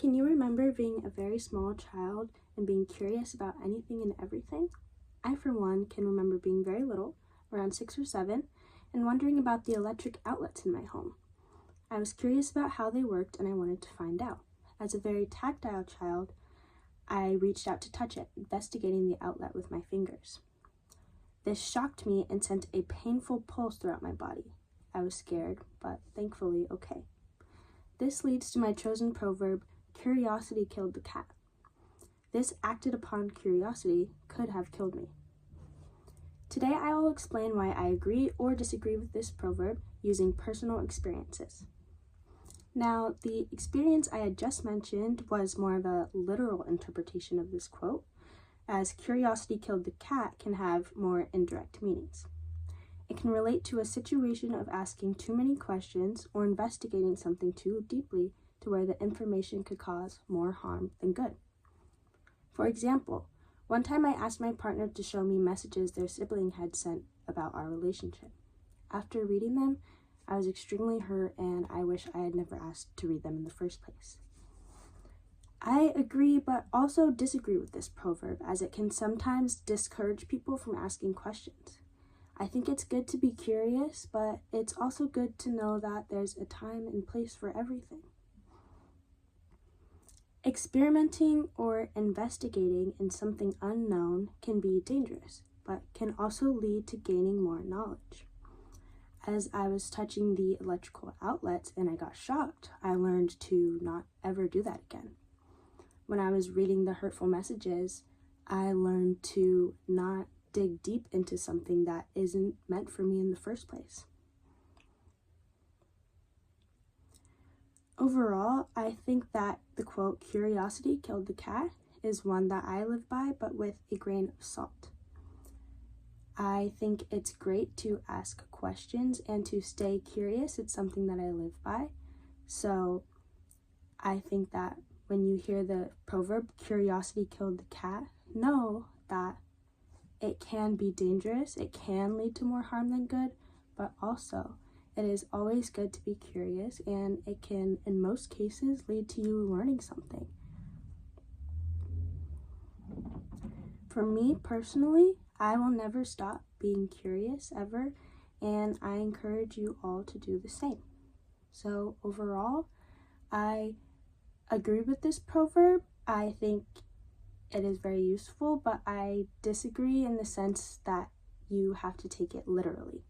Can you remember being a very small child and being curious about anything and everything? I, for one, can remember being very little, around 6 or 7, and wondering about the electric outlets in my home. I was curious about how they worked and I wanted to find out. As a very tactile child, I reached out to touch it, investigating the outlet with my fingers. This shocked me and sent a painful pulse throughout my body. I was scared, but thankfully okay. This leads to my chosen proverb, curiosity killed the cat. This acted upon curiosity could have killed me. Today I will explain why I agree or disagree with this proverb using personal experiences. Now, the experience I had just mentioned was more of a literal interpretation of this quote, as curiosity killed the cat can have more indirect meanings. It can relate to a situation of asking too many questions or investigating something too deeply to where the information could cause more harm than good. For example, one time I asked my partner to show me messages their sibling had sent about our relationship. After reading them, I was extremely hurt and I wish I had never asked to read them in the first place. I agree but also disagree with this proverb, as it can sometimes discourage people from asking questions. I think it's good to be curious, but it's also good to know that there's a time and place for everything. Experimenting or investigating in something unknown can be dangerous, but can also lead to gaining more knowledge. As I was touching the electrical outlets and I got shocked, I learned to not ever do that again. When I was reading the hurtful messages, I learned to not dig deep into something that isn't meant for me in the first place. Overall, I think that the quote, curiosity killed the cat, is one that I live by, but with a grain of salt. I think it's great to ask questions and to stay curious. It's something that I live by. So I think that when you hear the proverb, curiosity killed the cat, know that it can be dangerous, it can lead to more harm than good, but also it is always good to be curious, and it can, in most cases, lead to you learning something. For me personally, I will never stop being curious ever, and I encourage you all to do the same. So overall, I agree with this proverb. I think it is very useful, but I disagree in the sense that you have to take it literally.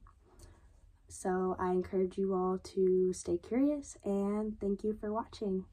So I encourage you all to stay curious, and thank you for watching.